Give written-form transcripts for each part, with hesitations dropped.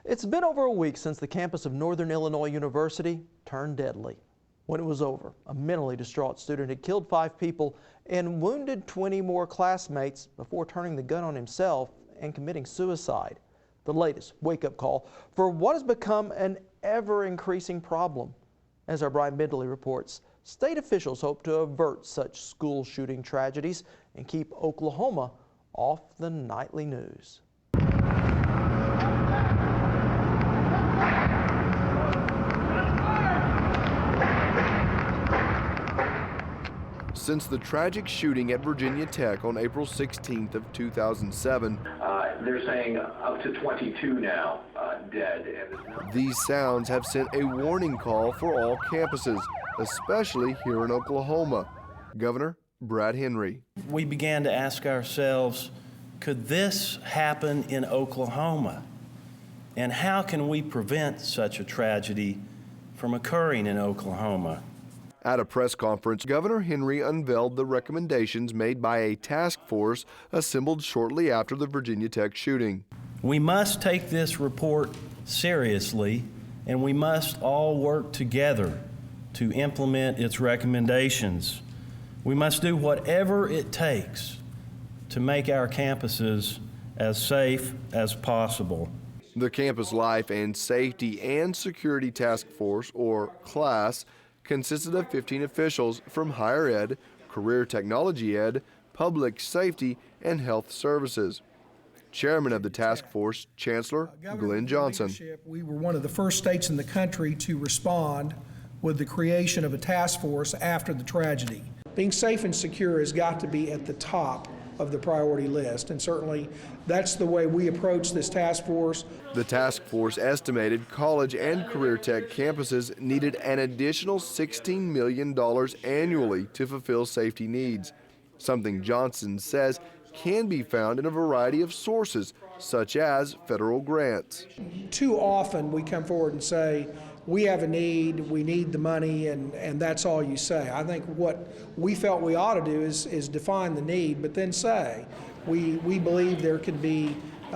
It's been over a week since the campus of Northern Illinois University turned deadly. When it was over, a mentally distraught student had killed 5 people and wounded 20 more classmates before turning the gun on himself and committing suicide. The latest wake-up call for what has become an ever-increasing problem. As our Brian Bindley reports, state officials hope to avert such school shooting tragedies and keep Oklahoma off the nightly news. Since the tragic shooting at Virginia Tech on April 16th of 2007, they're saying up to 22 now dead. These sounds have sent a warning call for all campuses, especially here in Oklahoma. Governor Brad Henry. We began to ask ourselves, could this happen in Oklahoma? And how can we prevent such a tragedy from occurring in Oklahoma? At a press conference, Governor Henry unveiled the recommendations made by a task force assembled shortly after the Virginia Tech shooting. We must take this report seriously, and we must all work together to implement its recommendations. We must do whatever it takes to make our campuses as safe as possible. The Campus Life and Safety and Security Task Force, or CLASS, consisted of 15 officials from higher ed, career technology ed, public safety, and health services. Chairman of the task force, Chancellor Glenn Johnson. We were one of the first states in the country to respond with the creation of a task force after the tragedy. Being safe and secure has got to be at the top of the priority list, and certainly that's the way we approach this task force. The task force estimated college and career tech campuses needed an additional $16 million annually to fulfill safety needs, something Johnson says can be found in a variety of sources, such as federal grants. Too often we come forward and say, we have a need, we need the money, and that's all you say. I think what we felt we ought to do is define the need, but then say, we believe there can be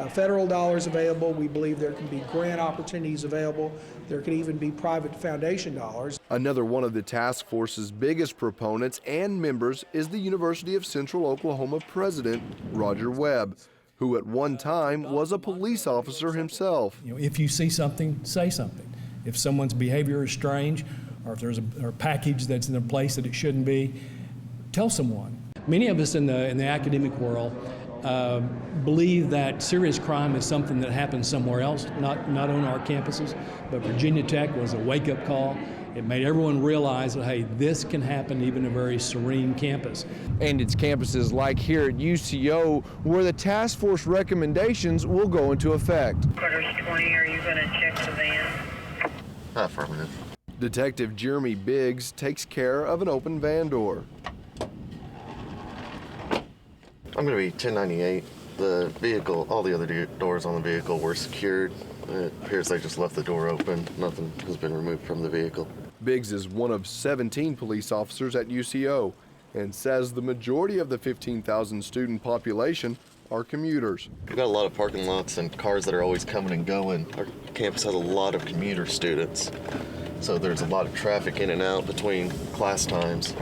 federal dollars available, we believe there can be grant opportunities available, there could even be private foundation dollars. Another one of the task force's biggest proponents and members is the University of Central Oklahoma president, Roger Webb, who at one time was a police officer himself. If you see something, say something. If someone's behavior is strange, or if there's a package that's in a place that it shouldn't be, tell someone. Many of us in the academic world believe that serious crime is something that happens somewhere else, not on our campuses. But Virginia Tech was a wake-up call. It made everyone realize that, hey, this can happen even in a very serene campus. And it's campuses like here at UCO where the task force recommendations will go into effect. Quarters 20, are you going to check the van? Affirmative. Detective Jeremy Biggs takes care of an open van door. I'm going to be 1098. The vehicle, all the other doors on the vehicle were secured. It appears they just left the door open. Nothing has been removed from the vehicle. Biggs is one of 17 police officers at UCO and says the majority of the 15,000 student population are commuters. We've got a lot of parking lots and cars that are always coming and going. Our campus has a lot of commuter students, so there's a lot of traffic in and out between class times.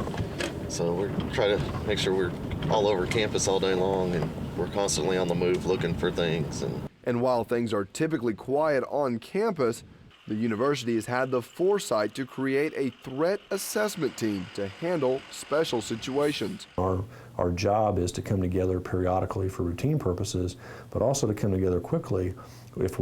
So we're trying to make sure we're all over campus all day long, and we're constantly on the move looking for things. And while things are typically quiet on campus, the university has had the foresight to create a threat assessment team to handle special situations. Our job is to come together periodically for routine purposes, but also to come together quickly if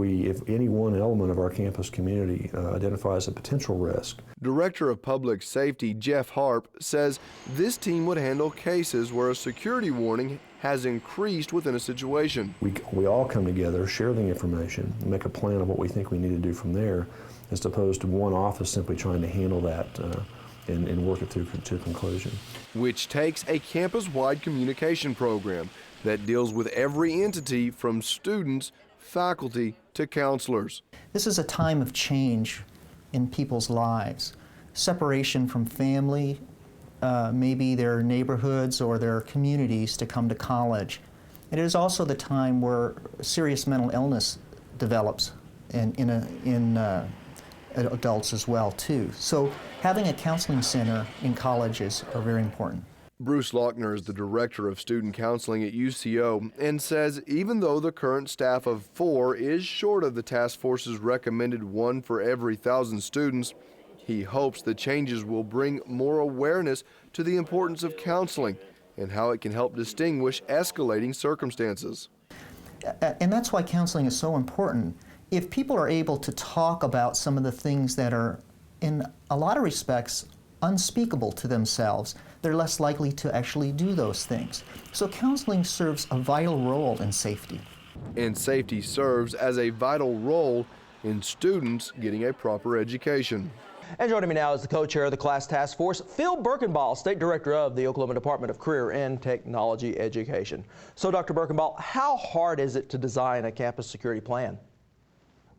any one element of our campus community identifies a potential risk. Director of Public Safety Jeff Harp says this team would handle cases where a security warning has increased within a situation. We all come together, share the information, make a plan of what we think we need to do from there, as opposed to one office simply trying to handle that and work it through to conclusion. Which takes a campus-wide communication program that deals with every entity from students, faculty, to counselors. This is a time of change in people's lives. Separation from family, maybe their neighborhoods or their communities to come to college. It is also the time where serious mental illness develops in adults as well too. So having a counseling center in colleges are very important. Bruce Lochner is the director of student counseling at UCO and says even though the current staff of 4 is short of the task force's recommended 1 for every 1,000 students, he hopes the changes will bring more awareness to the importance of counseling and how it can help distinguish escalating circumstances. And that's why counseling is so important. If people are able to talk about some of the things that are, in a lot of respects, unspeakable to themselves, they're less likely to actually do those things. So counseling serves a vital role in safety. And safety serves as a vital role in students getting a proper education. And joining me now is the co-chair of the class task force, Phil Berkenbile, State Director of the Oklahoma Department of Career and Technology Education. So, Dr. Berkenbile, how hard is it to design a campus security plan?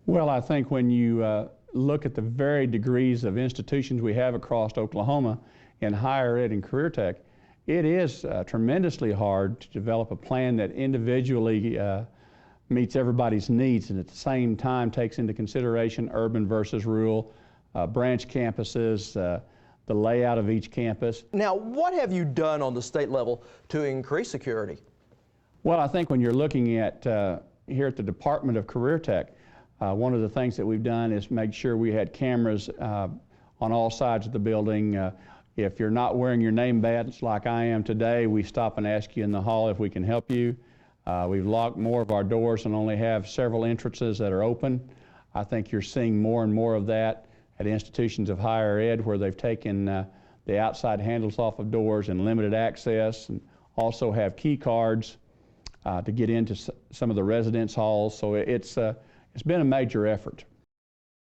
Well, I think when you look at the varied degrees of institutions we have across Oklahoma in higher ed and career tech, it is tremendously hard to develop a plan that individually meets everybody's needs and at the same time takes into consideration urban versus rural, branch campuses, the layout of each campus. Now, what have you done on the state level to increase security? Well, I think when you're looking at here at the Department of Career Tech, one of the things that we've done is make sure we had cameras on all sides of the building. If you're not wearing your name badge like I am today, we stop and ask you in the hall if we can help you. We've locked more of our doors and only have several entrances that are open. I think you're seeing more and more of that at institutions of higher ed where they've taken the outside handles off of doors and limited access, and also have key cards to get into some of the residence halls. So it's been a major effort.